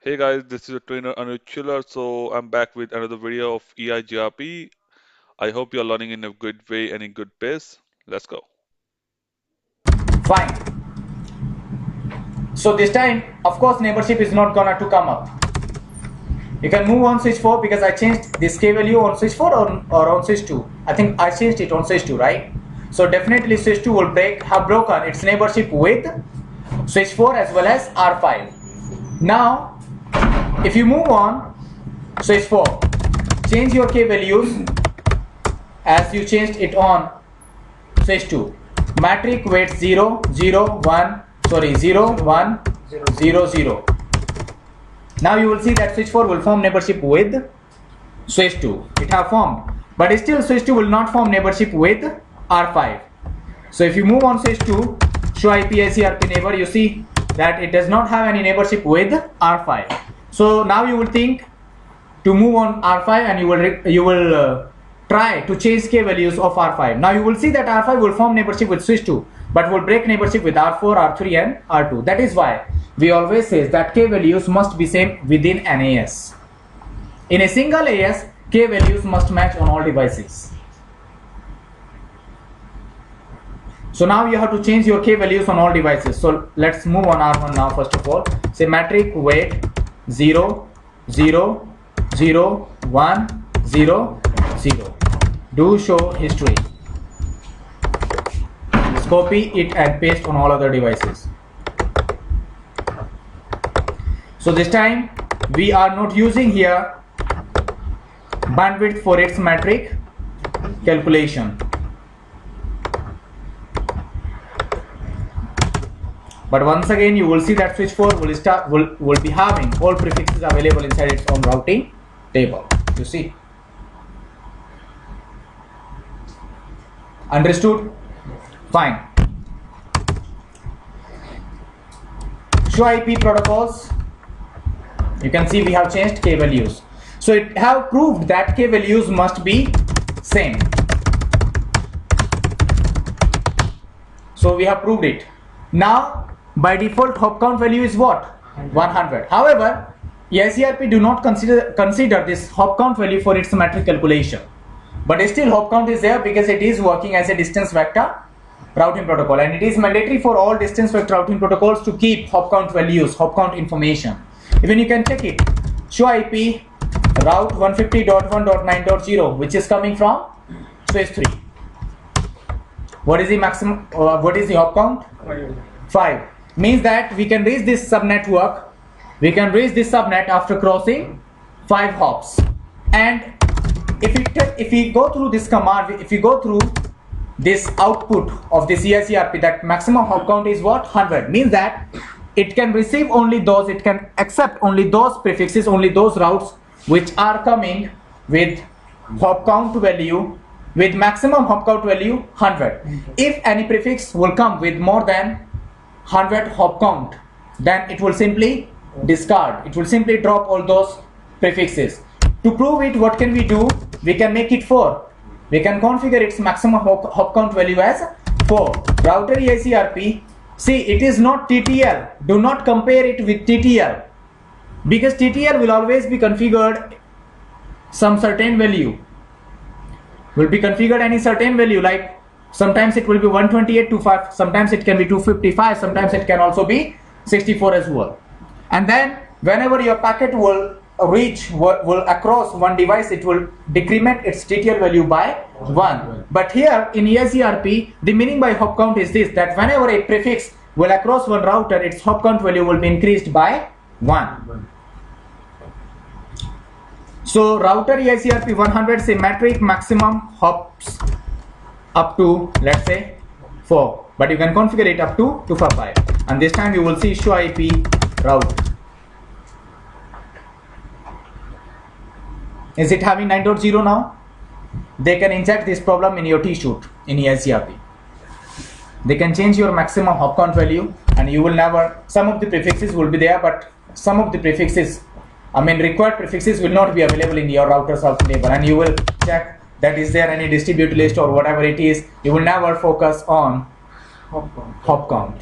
Hey guys, this is your trainer Anirudh Chhillar. So I'm back with another video of EIGRP. I hope you're learning in a good way and in good pace. Let's go. Fine. So this time, of course, neighborship is not gonna to come up. You can move on switch 4 because I changed this K value on switch 4 or on switch 2. I think I changed it on switch 2, right? So definitely switch 2 will have broken its neighborship with switch 4 as well as R5. Now, if you move on switch 4, change your K values as you changed it on switch 2. Matrix weight 0, 0, 1, sorry 0, 1, 0, 0. Now you will see that switch 4 will form neighborship with switch 2. It have formed, but still switch 2 will not form neighborship with R5. So if you move on switch 2, show IP ICRP neighbor, you see that it does not have any neighborship with R5. So now you will think to move on R5 and you will try to change K values of R5. Now you will see that R5 will form neighborship with switch 2 but will break neighborship with R4, R3 and R2. That is why we always say that K values must be same within an AS. In a single AS, K values must match on all devices. So now you have to change your K values on all devices. So let's move on R1 now. First of all, say matrix weight 0, 0, 0, 1, 0, 0. Do show history. Just copy it and paste on all other devices. So this time we are not using here bandwidth for its metric calculation. But once again you will see that switch 4 will be having all prefixes available inside its own routing table. You see. Understood? Fine. Show IP protocols. You can see we have changed K values. So it have proved that K values must be same. So we have proved it. Now by default hop count value is what? 100. However, EIGRP do not consider this hop count value for its metric calculation. But still hop count is there because it is working as a distance vector routing protocol, and it is mandatory for all distance vector routing protocols to keep hop count values, hop count information. Even you can check it. Show IP route 150.1.9.0 which is coming from switch 3. What is the maximum what is the hop count? 5. Means that we can reach this subnetwork, we can reach this subnet after crossing 5 hops. And if we go through this command, if we go through this output of this EIGRP, that maximum hop count is what? 100. Means that it can receive only those, it can accept only those prefixes, only those routes which are coming with hop count value, with maximum hop count value 100. If any prefix will come with more than 100 hop count, then it will simply discard, it will simply drop all those prefixes. To prove it, what can we do? We can make it 4. We can configure its maximum hop count value as 4. Router EIGRP, see, it is not TTL. Do not compare it with TTL, because TTL will always be configured some certain value. Will be configured any certain value, like sometimes it will be 128.25, sometimes it can be 255, sometimes it can also be 64 as well. And then whenever your packet will across one device, it will decrement its TTL value by 1. But here in EIGRP, the meaning by hop count is this, that whenever a prefix will across one router, its hop count value will be increased by 1. So router EIGRP 100 say metric maximum hops up to, let's say, 4, but you can configure it up to 255. And this time you will see show IP route. Is it having 9.0 now? They can inject this problem in your T-shoot in EIGRP. They can change your maximum hop count value, and you will never, some of the prefixes will be there, but some of the prefixes, required prefixes will not be available in your router's routing table, and you will check that is there any distribute list or whatever it is. You will never focus on hop count,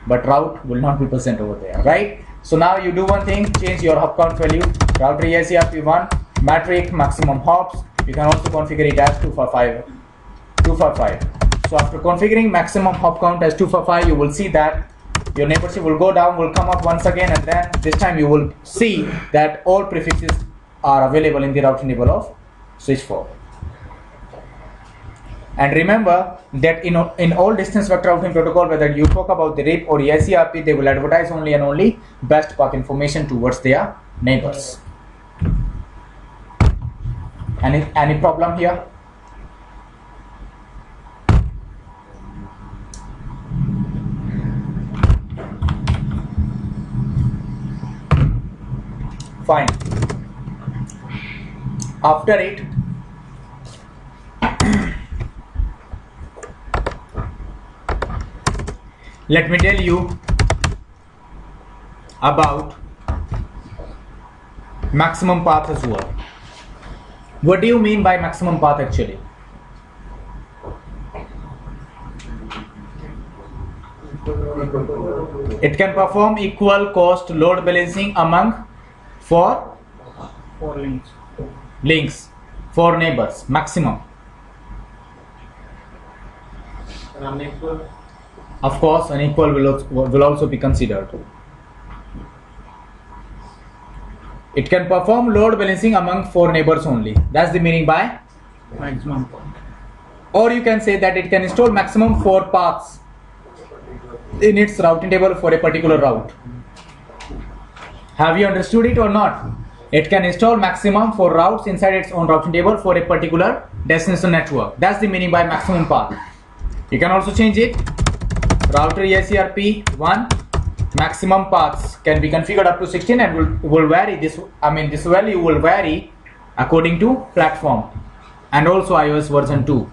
but route will not be present over there, right? So now you do one thing, change your hop count value, router EIGRP1, metric, maximum hops. You can also configure it as 2 for 5. So after configuring maximum hop count as 2 for 5, you will see that your neighborship will go down, will come up once again, and then this time you will see that all prefixes are available in the routing table of switch 4. And remember that in all distance vector routing protocol, whether you talk about the RIP or EIGRP, they will advertise only and only best path information towards their neighbors. Any problem here? Fine. After it, let me tell you about maximum path as well. What do you mean by maximum path actually? It can perform equal cost load balancing among four links, four neighbors, maximum. Of course, unequal will also be considered. It can perform load balancing among four neighbors only. That's the meaning by maximum. Or you can say that it can install maximum 4 paths in its routing table for a particular route. Have you understood it or not? It can install maximum 4 routes inside its own routing table for a particular destination network. That's the meaning by maximum path. You can also change it. Router EIGRP1 maximum paths can be configured up to 16 and will vary. This value will vary according to platform and also iOS version 2.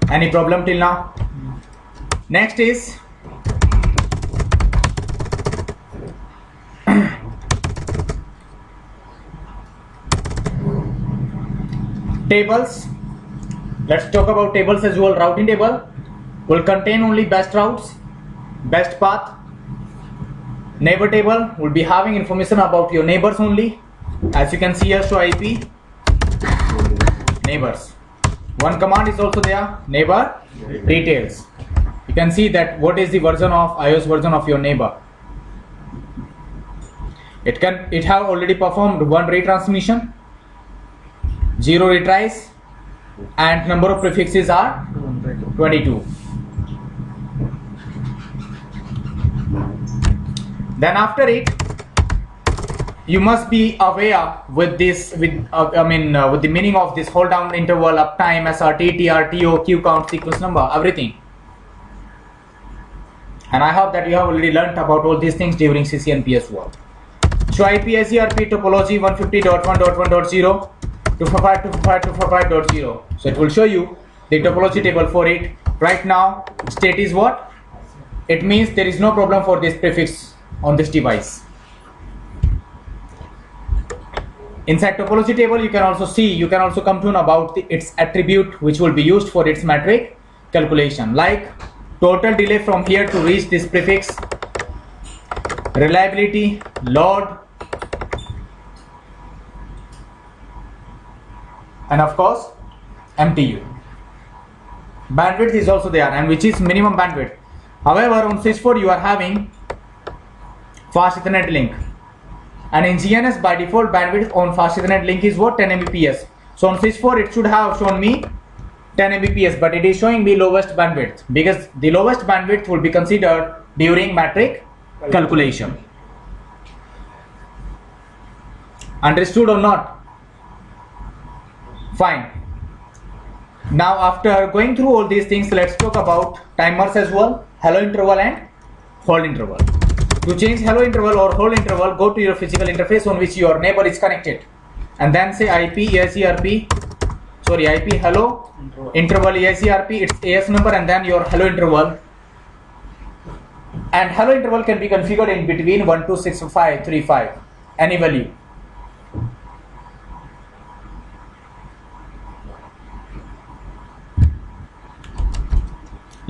Any problem till now? Next is tables. Let's talk about tables as well. Routing table will contain only best routes, best path. Neighbor table will be having information about your neighbors only. As you can see here, show IP neighbors. One command is also there, neighbor details. You can see that what is the version of iOS version of your neighbor. It have already performed 1 retransmission, 0 retries, and number of prefixes are 22. Then after it, you must be aware with this, with the meaning of this hold down interval, uptime, SRT, TR, TO, queue count, sequence number, everything. And I hope that you have already learnt about all these things during CCNP work. So IP EIGRP topology 150.1.1.0 255.255.255.0. So it will show you the topology table for it. Right now, state is what? It means there is no problem for this prefix on this device. Inside topology table, you can also come to know about its attribute which will be used for its metric calculation, like total delay from here to reach this prefix, reliability, load, and of course MTU. Bandwidth is also there, and which is minimum bandwidth. However, on switch 4 you are having fast Ethernet link, and in GNS by default bandwidth on fast Ethernet link is what? 10 Mbps. So on switch 4 it should have shown me 10 Mbps, but it is showing me lowest bandwidth because the lowest bandwidth will be considered during metric calculation. Understood or not? Fine. Now after going through all these things, let's talk about timers as well, hello interval and hold interval. To change hello interval or hold interval, go to your physical interface on which your neighbor is connected and then say IP hello interval EIGRP, its AS number, and then your hello interval. And hello interval can be configured in between 126535, any value.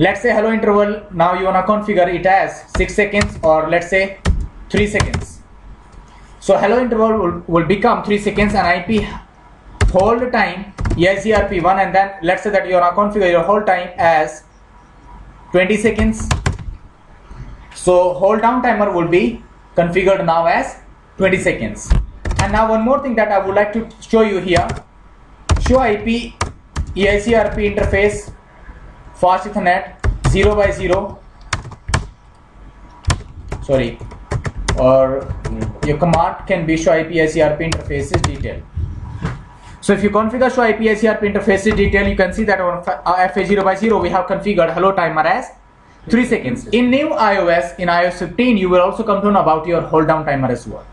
Let's say hello interval, now you wanna configure it as 6 seconds or let's say 3 seconds. So hello interval will become 3 seconds and IP hold time EIGRP1, and then let's say that you wanna configure your hold time as 20 seconds. So hold down timer will be configured now as 20 seconds. And now one more thing that I would like to show you here. Show IP EIGRP interface fast Ethernet 0x0, sorry, or your command can be show IP EIGRP interfaces detail. So if you configure show IP EIGRP interfaces detail, you can see that on FA0x0 we have configured hello timer as 3 seconds. In new iOS, in iOS 15, you will also come to know about your hold down timer as well.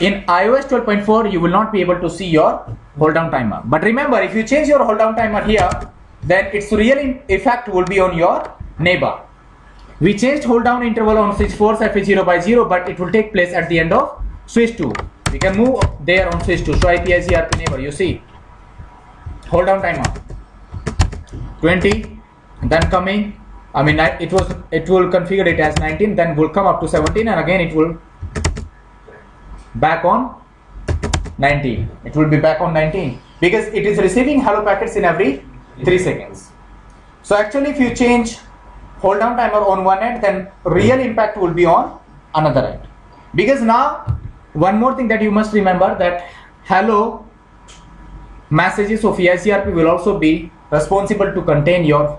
In iOS 12.4, you will not be able to see your hold down timer. But remember, if you change your hold down timer here, then its real effect will be on your neighbor. We changed hold down interval on switch 4 FA0x0, but it will take place at the end of switch 2. We can move there on switch 2. Show IP EIGRP neighbor. You see, hold down timer 20, then coming. I mean, it will configure it as 19, then will come up to 17, and again it will back on 19. It will be back on 19 because it is receiving hello packets in every 3 seconds. So actually, if you change hold down timer on one end, then real impact will be on another end. Because now, one more thing that you must remember, that hello messages of EIGRP will also be responsible to contain your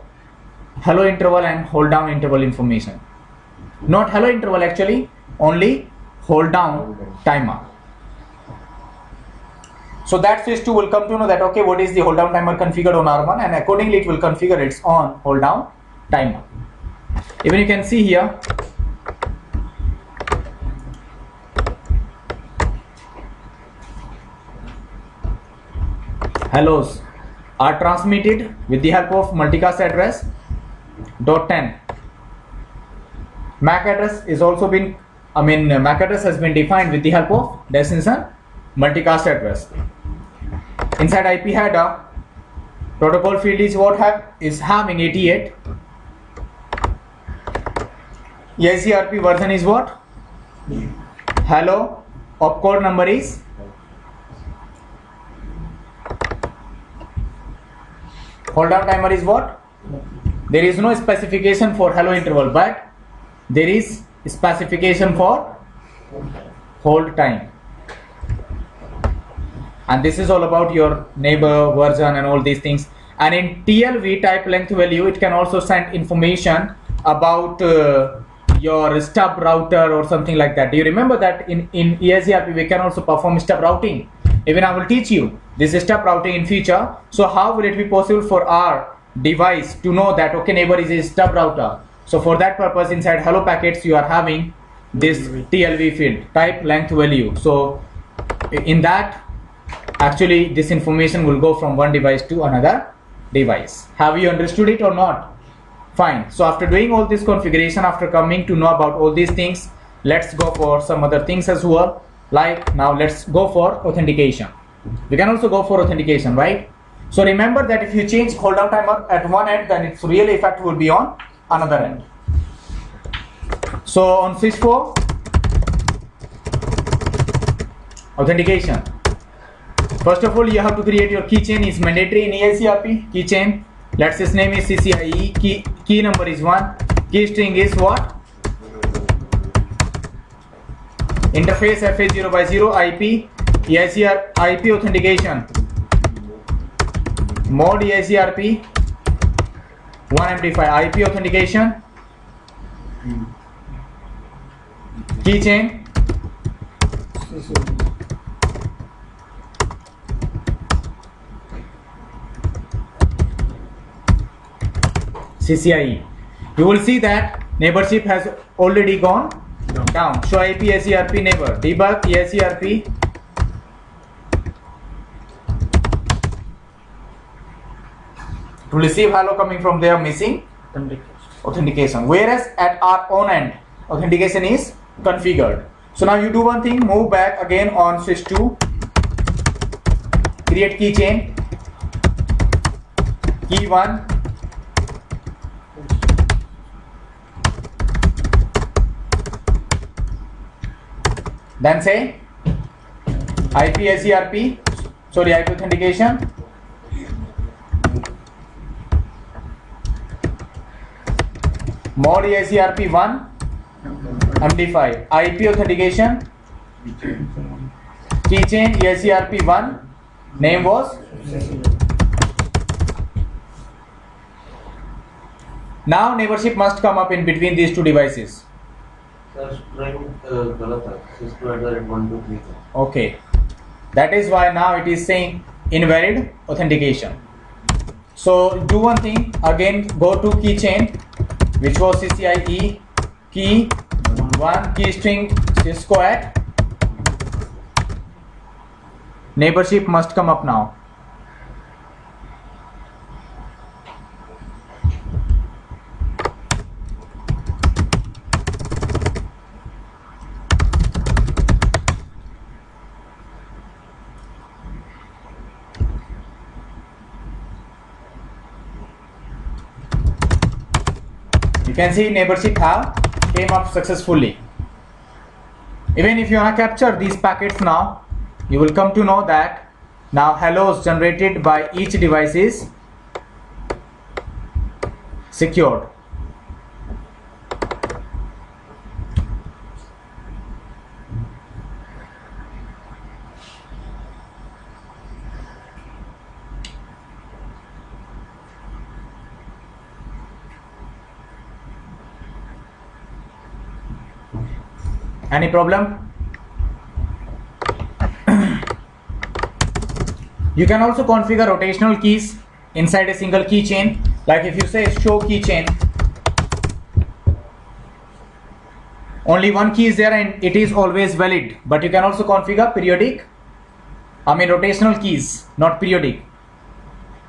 hello interval and hold down interval information. Not hello interval actually, only hold down timer. So that switch 2 will come to know that okay, what is the hold down timer configured on R1, and accordingly it will configure its on hold down timer. Even you can see here, hellos are transmitted with the help of multicast address .10. MAC address is also been, MAC address has been defined with the help of destination multicast address. Inside IP header, protocol field is is having 88. EIGRP version is what? Hello. Opcode number is hold down timer is what? There is no specification for hello interval, but there is specification for hold time. And this is all about your neighbor version and all these things. And in TLV type length value, it can also send information about your stub router or something like that. Do you remember that in EIGRP we can also perform stub routing? Even I will teach you this stub routing in future. So how will it be possible for our device to know that okay, neighbor is a stub router? So for that purpose, inside hello packets you are having this TLV field, type length value. So in that, actually this information will go from one device to another device. Have you understood it or not? Fine. So after doing all this configuration, after coming to know about all these things, let's go for some other things as well. Like now let's go for authentication. We can also go for authentication, right? So remember that if you change hold down timer at one end, then its real effect will be on another end. So on switch 4, authentication. First of all, you have to create your keychain. Is mandatory in EIGRP. Keychain, let's say its name is CCIE, key number is 1, key string is what? Interface FA0x0, IP, EIGRP authentication, mode EIGRP 1MD5, IP authentication, keychain, CCIE. You will see that neighborship has already gone down. Show IP EIGRP neighbor, debug EIGRP. To receive hello coming from there, missing authentication. Whereas at our own end, authentication is configured. So now you do one thing, move back again on switch 2, create keychain, key 1, Then say IP IGRP, sorry, IP authentication. Mod EIGRP 1 MD5 IP authentication. Keychain EIGRP 1 name was. Now neighborship must come up in between these two devices. Okay, that is why now it is saying invalid authentication. So do one thing again, go to keychain, which was CCIE key 1 key string Cisco at. Neighborship must come up now. You can see neighborship have came up successfully. Even if you wanna capture these packets now, you will come to know that now hellos generated by each device is secured. Any problem? You can also configure rotational keys inside a single keychain. Like if you say show keychain, only one key is there and it is always valid. But you can also configure rotational keys, not periodic.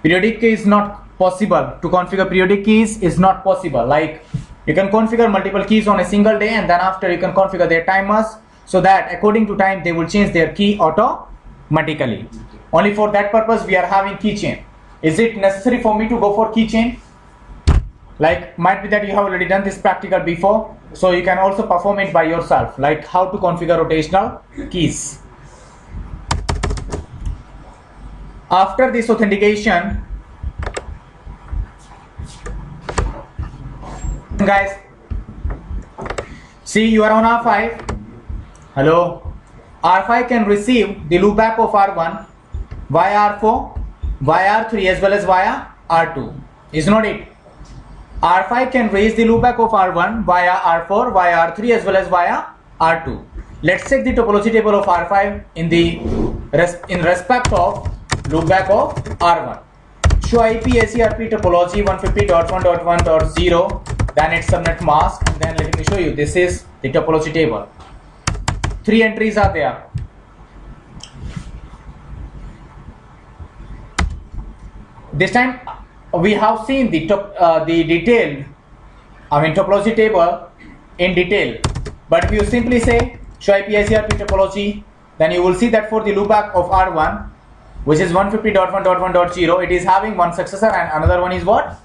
Periodic key is not possible. To configure periodic keys is not possible. Like you can configure multiple keys on a single day, and then after you can configure their timers so that according to time they will change their key automatically. Only for that purpose we are having keychain. Is it necessary for me to go for keychain? Like might be that you have already done this practical before, so you can also perform it by yourself, like how to configure rotational keys. After this authentication, guys, see you are on R5. Hello. R5 can receive the loopback of R1 via R4, via R3 as well as via R2. Is not it? R5 can raise the loopback of R1 via R4, via R3 as well as via R2. Let's check the topology table of R5 in respect of loopback of R1. Show IP IGRP topology 150.1.1.0, then its subnet mask, and then let me show you. This is the topology table. 3 entries are there. This time we have seen the detailed topology table in detail, but if you simply say show IP IGRP topology, then you will see that for the loopback of R1, which is 150.1.1.0, it is having one successor and another one is what?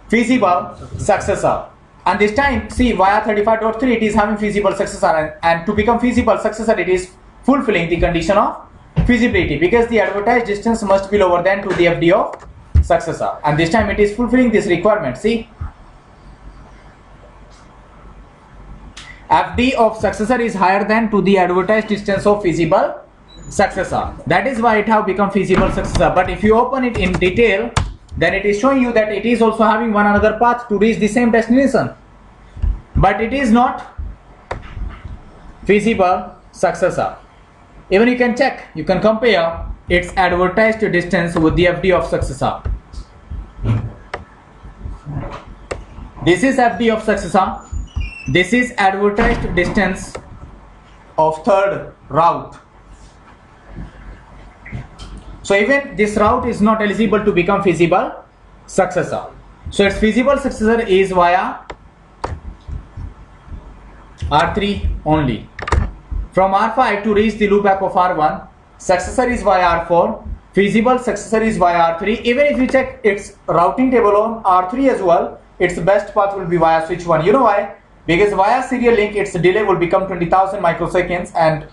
Feasible successor. And this time, see, via 35.3 it is having feasible successor, and to become feasible successor it is fulfilling the condition of feasibility, because the advertised distance must be lower than to the FD of successor, and this time it is fulfilling this requirement. See, FD of successor is higher than to the advertised distance of feasible successor. That is why it have become feasible successor. But if you open it in detail, then it is showing you that it is also having one another path to reach the same destination, but it is not feasible successor. Even you can check, you can compare its advertised distance with the FD of successor. This is FD of successor, this is advertised distance of third route. So even this route is not eligible to become feasible successor. So its feasible successor is via R3 only. From R5 to reach the loopback of R1, successor is via R4, feasible successor is via R3. Even if you check its routing table on R3 as well, its best path will be via switch 1. You know why? because via serial link its delay will become 20,000 microseconds and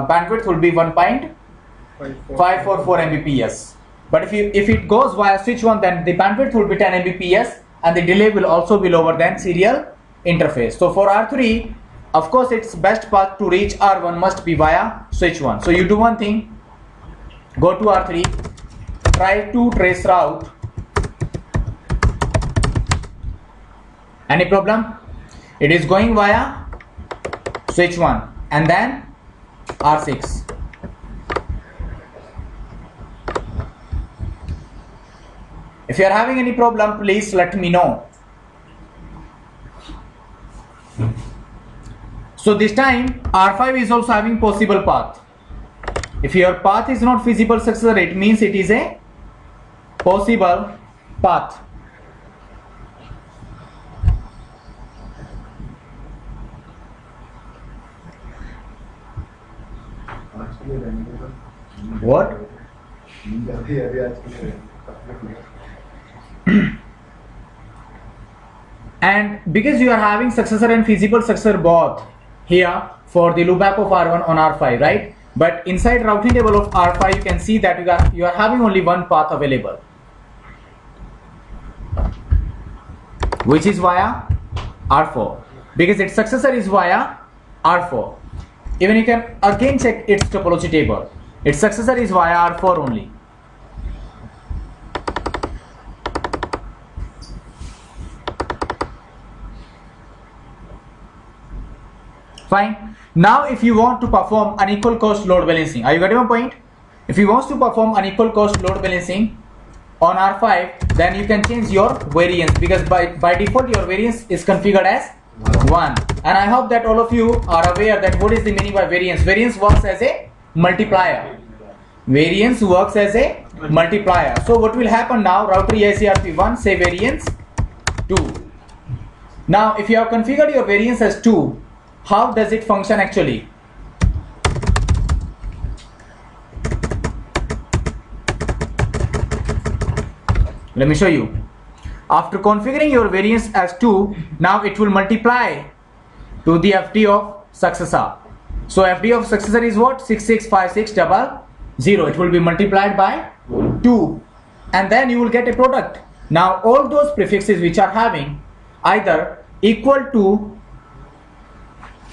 bandwidth will be 1.544 Mbps. But if it goes via switch 1, then the bandwidth will be 10 Mbps and the delay will also be lower than serial interface. So for R3, of course, its best path to reach R1 must be via switch 1. So you do one thing, go to R3, try to trace route. Any problem? It is going via switch 1 and then R6. If you are having any problem, please let me know. So this time R5 is also having possible path. If your path is not feasible successor, it means it is a possible path. What? And because you are having successor and feasible successor both here for the loopback of R1 on R5, right? But inside routing table of R5 you can see that you are having only one path available, which is via R4, because its successor is via R4. Even you can again check its topology table. Its successor is via R4 only. Fine. Now if you want to perform unequal cost load balancing, are you getting my point? If you want to perform unequal cost load balancing on R5, then you can change your variance, because by default your variance is configured as 1. And I hope that all of you are aware that what is the meaning by variance. Variance works as a multiplier. Variance works as a multiplier. So what will happen now? Router EIGRP 1 say variance 2. Now if you have configured your variance as 2, how does it function actually? Let me show you. After configuring your variance as 2, now it will multiply to the FD of successor. So FD of successor is what? 665600. It will be multiplied by 2 and then you will get a product. Now all those prefixes which are having either equal to,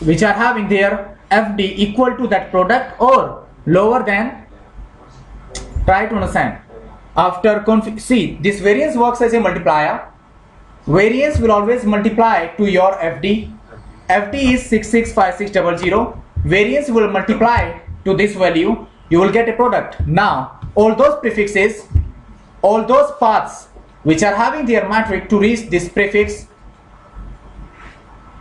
which are having their FD equal to that product or lower than, try to understand. After see, this variance works as a multiplier. Variance will always multiply to your FD. FD is 665600. Variance will multiply to this value. You will get a product. Now all those prefixes, all those paths which are having their matrix to reach this prefix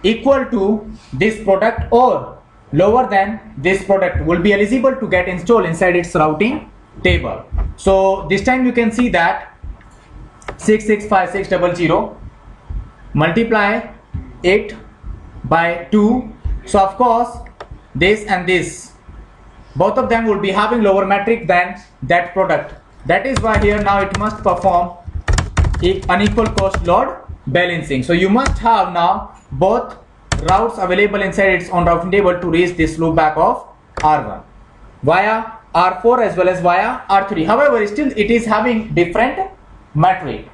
equal to this product or lower than this product will be eligible to get installed inside its routing table. So this time you can see that 665600 multiply it by 2. So of course this and this, both of them will be having lower metric than that product. That is why here now it must perform unequal cost load balancing. So you must have now both routes available inside its own routing table to reach this loopback of R1 via R4 as well as via R3. However, still it is having different metric.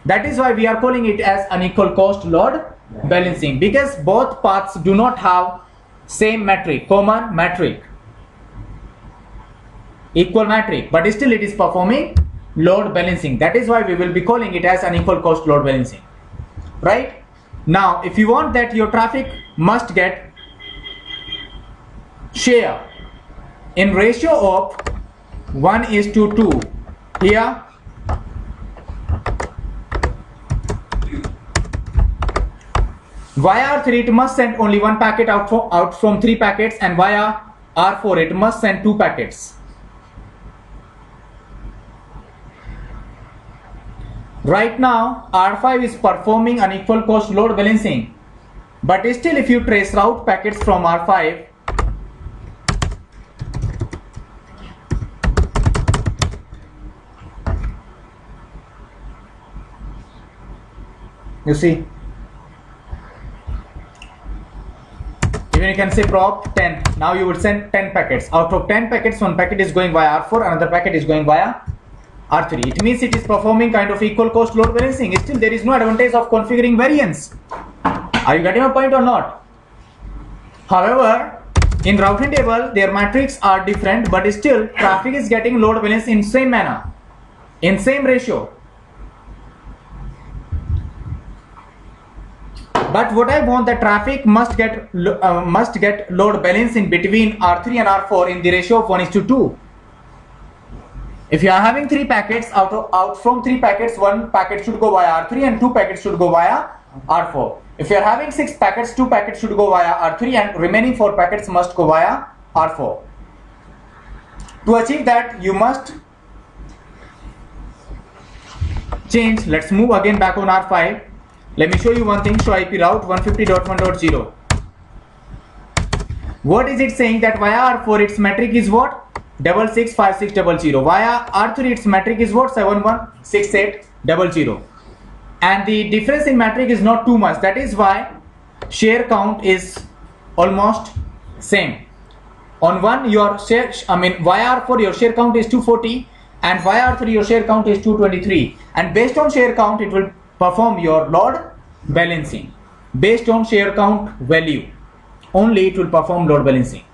That is why we are calling it as unequal cost load balancing, because both paths do not have same metric, common metric, equal metric, but still it is performing load balancing. That is why we will be calling it as unequal cost load balancing, right? Now if you want that your traffic must get share in ratio of 1:2, here via R3 it must send only one packet out from 3 packets, and via R4 it must send 2 packets. Right now R5 is performing unequal cost load balancing, but still if you trace route packets from R5, you see Even you can say prop 10. Now you would send 10 packets. Out of 10 packets, one packet is going via R4, another packet is going via R3. It means it is performing kind of equal cost load balancing. Still, there is no advantage of configuring variance. Are you getting my point or not? However, in routing table, their metrics are different, but still traffic is getting load balance in same manner, in same ratio. But what I want, the traffic must get load balance in between R3 and R4 in the ratio of 1:2. If you are having 3 packets, out from 3 packets, 1 packet should go via R3 and 2 packets should go via R4. If you are having 6 packets, 2 packets should go via R3 and remaining 4 packets must go via R4. To achieve that, you must change. Let's move again back on R5. Let me show you one thing. Show IP route 150.1.0. What is it saying? That via R4 its metric is what? 665600. Via R3 its metric is what? 716800. And the difference in metric is not too much. That is why share count is almost same. On one your share, via R4 your share count is 240 and via R3 your share count is 223. And based on share count it will perform your load balancing. Based on share count value only it will perform load balancing.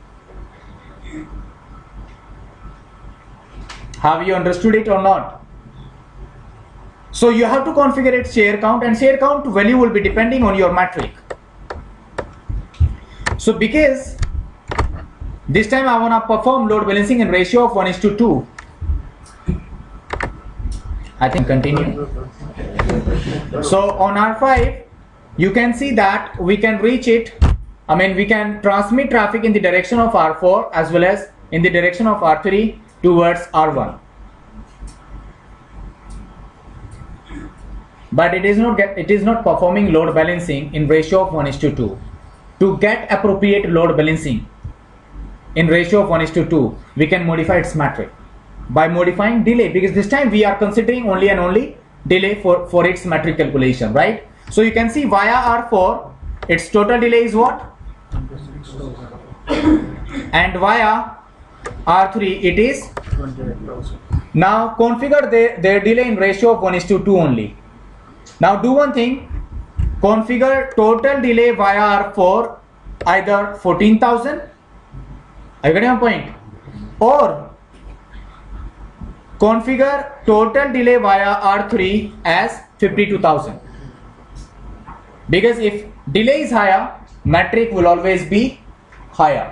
Have you understood it or not? So you have to configure its share count, and share count value will be depending on your metric. So because this time I want to perform load balancing in ratio of 1:2. I think continue. So on R5 you can see that we can reach it, we can transmit traffic in the direction of R4 as well as in the direction of R3 towards R1. But it is not performing load balancing in ratio of 1:2. To get appropriate load balancing in ratio of 1:2, we can modify its metric by modifying delay, because this time we are considering only and only delay for its metric calculation, right? So you can see via R4 its total delay is what? And via R3 it is. Now configure their delay in ratio of 1:2 only. Now do one thing, configure total delay via R4 either 14,000, are you getting my point? Or configure total delay via R3 as 52,000. Because if delay is higher, metric will always be higher.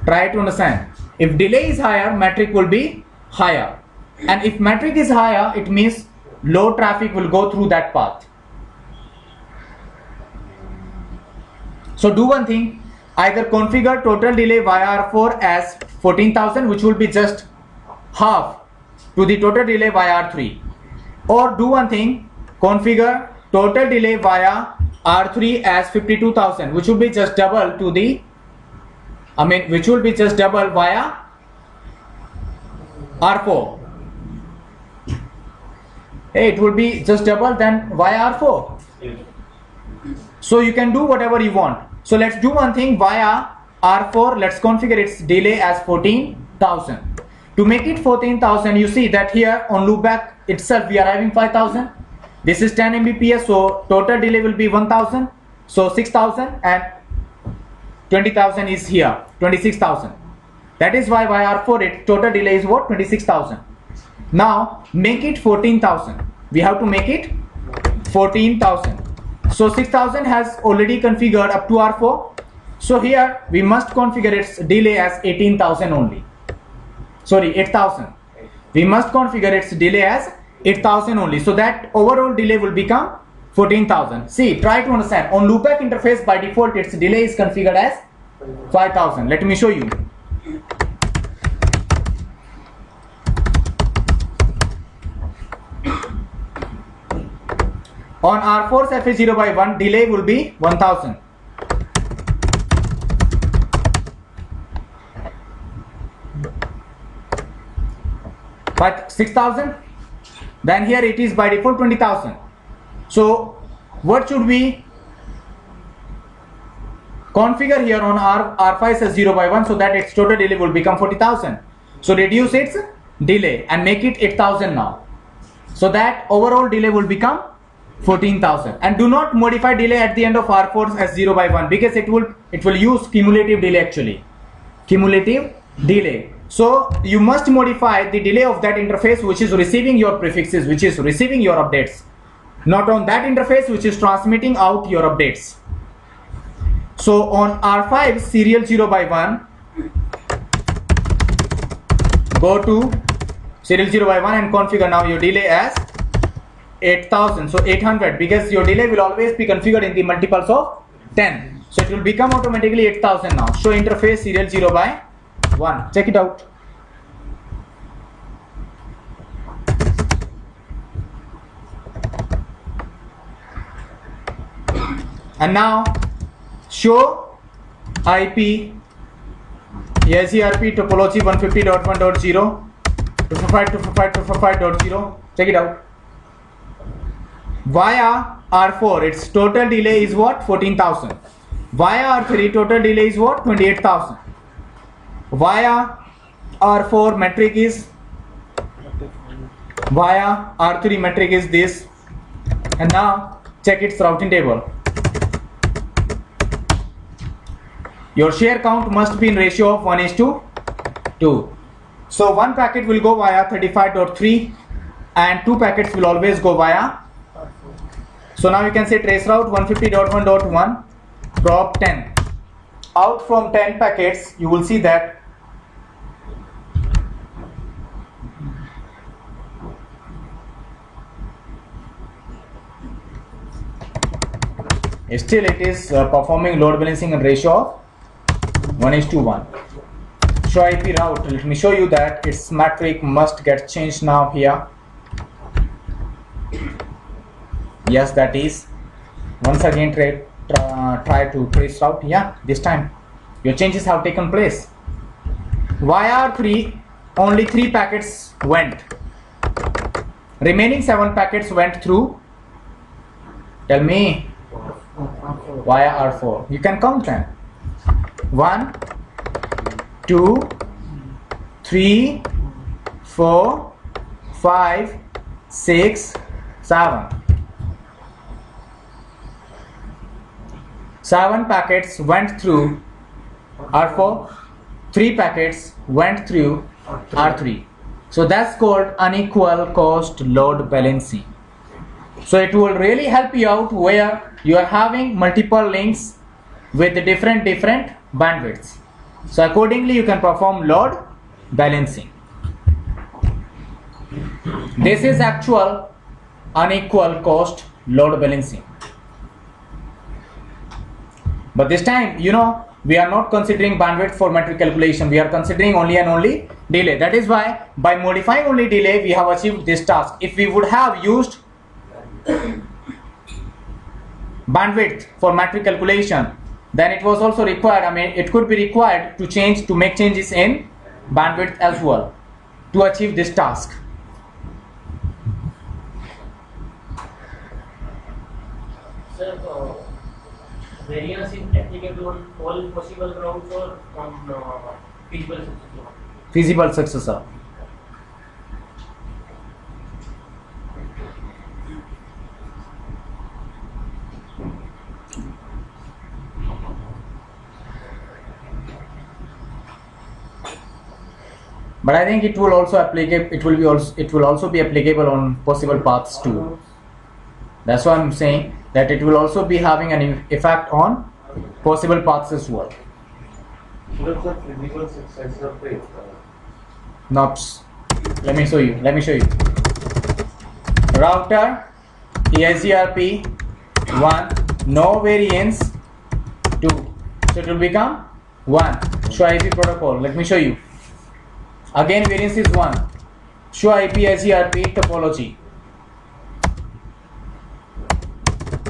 Try to understand. If delay is higher, metric will be higher. And if metric is higher, it means low traffic will go through that path. So do one thing, either configure total delay via R4 as 14,000, which will be just half to the total delay via R3, or do one thing, configure total delay via R3 as 52,000, which will be just double to the, which will be just double via R4. It will be just double than via R4. So you can do whatever you want. So let's do one thing, via R4 let's configure its delay as 14,000. To make it 14,000, you see that here on loopback itself we are having 5,000. This is 10 Mbps, so total delay will be 1,000. So 6,000 and 20,000 is here, 26,000. That is why via R4 it total delay is what? 26,000. Now make it 14,000. We have to make it 14,000. So 6,000 has already configured up to R4. So here we must configure its delay as 18,000 only. Sorry, 8,000. We must configure its delay as 8,000 only. So that overall delay will become 14,000. See, try to understand. On loopback interface by default its delay is configured as 5,000. Let me show you. On R4's FA0/1 delay will be 1000. But 6,000, then here it is by default 20,000. So what should we configure here on R5 says 0 by 1, so that its total delay will become 40,000. So reduce its delay and make it 8,000 now, so that overall delay will become 14,000. And do not modify delay at the end of R4 as 0 by 1, because it will use cumulative delay, actually cumulative delay. So you must modify the delay of that interface which is receiving your prefixes, which is receiving your updates, not on that interface which is transmitting out your updates. So on R5 serial 0 by 1, go to serial 0 by 1 and configure now your delay as 8,000. So 800, because your delay will always be configured in the multiples of 10. So it will become automatically 8,000 now. Show interface serial 0 by 1. Check it out. And now show IP EIGRP topology 150.1.0 255.255.255.0. Check it out. Via R4 its total delay is what? 14,000. Via R3 total delay is what? 28,000. Via R4 metric is, via R3 metric is this. And now check its routing table. Your share count must be in ratio of 1:2. So one packet will go via 35.3 and two packets will always go via. So now you can say trace route 150.1.1 prop 10. Out from 10 packets you will see that still it is performing load balancing in ratio of 1:1. Show IP route. Let me show you that its metric must get changed now here. Yes, that is. Once again try to trace route. Yeah, this time your changes have taken place. Via R3 only 3 packets went. Remaining 7 packets went through. Tell me. Via R4. You can count them. 1, 2, 3, 4, 5, 6, 7. 7 packets went through R4, 3 packets went through R3. So that's called unequal cost load balancing. So it will really help you out where you are having multiple links with the different bandwidths. So accordingly you can perform load balancing. This is actual unequal cost load balancing. But this time, you know, we are not considering bandwidth for metric calculation. We are considering only and only delay. That is why by modifying only delay we have achieved this task. If we would have used bandwidth for metric calculation, then it was also required, I mean it could be required to make changes in bandwidth as well to achieve this task. Sir, variance is applicable on all possible grounds or on feasible successor? Feasible successor. But I think it will also applicable. It will also be applicable on possible paths too. That's why I'm saying that it will also be having an effect on possible paths as well. Knobs. Let me show you. Router EIGRP 1, no variance 2. So it will become 1. Show IP protocol. Let me show you. Again variance is 1. Show IP EIGRP topology.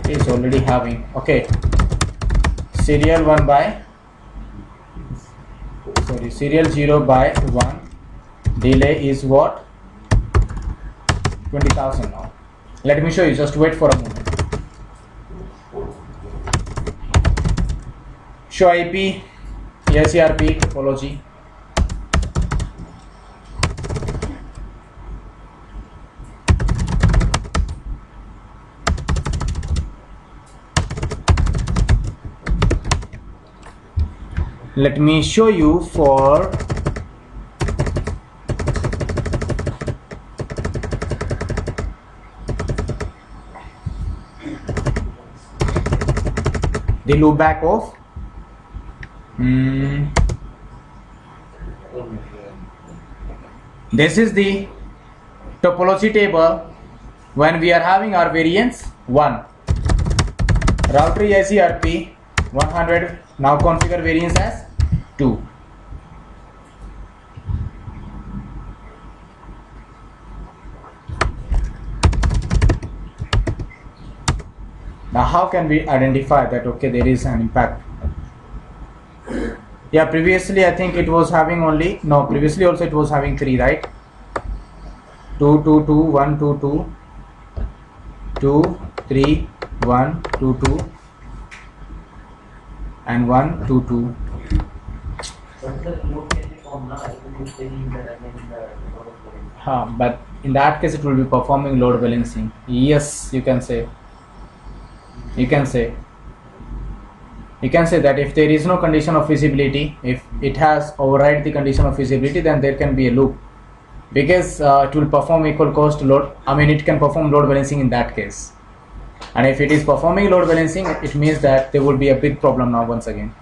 It is already having. Okay. Serial 0 by 1. Delay is what? 20,000 now. Let me show you. Just wait for a moment. show IP EIGRP topology. Let me show you for the loopback of this is the topology table when we are having our variance 1 router EIGRP 100. Now configure variance as 2. Now how can we identify that okay there is an impact? Yeah, previously I think it was having only, no, previously also it was having 3, right? 2 2 2 1 2 2 2 3 1 2 2 and 1 2 2. But in that case it will be performing load balancing. Yes, you can say. You can say that if there is no condition of feasibility, if it has override the condition of feasibility, then there can be a loop, because it will perform equal cost load. I mean, it can perform load balancing in that case. And if it is performing load balancing, it means that there will be a big problem now once again.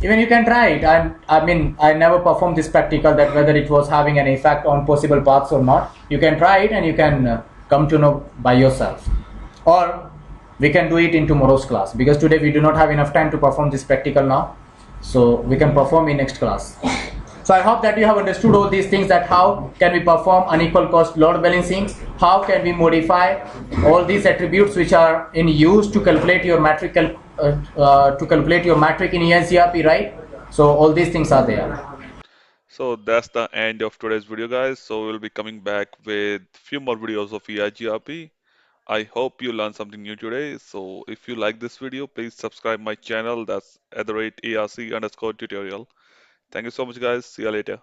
Even you can try it. I mean, I never performed this practical that whether it was having an effect on possible paths or not. You can try it and you can come to know by yourself. Or we can do it in tomorrow's class, because today we do not have enough time to perform this practical now. So we can perform in next class. So I hope that you have understood all these things, that how can we perform unequal cost load balancing, how can we modify all these attributes which are in use to calculate your metric in EIGRP, right? So all these things are there. So that's the end of today's video, guys. So we'll be coming back with few more videos of EIGRP. I hope you learned something new today. So if you like this video, please subscribe my channel. That's @ARC_tutorial. Thank you so much, guys. See you later.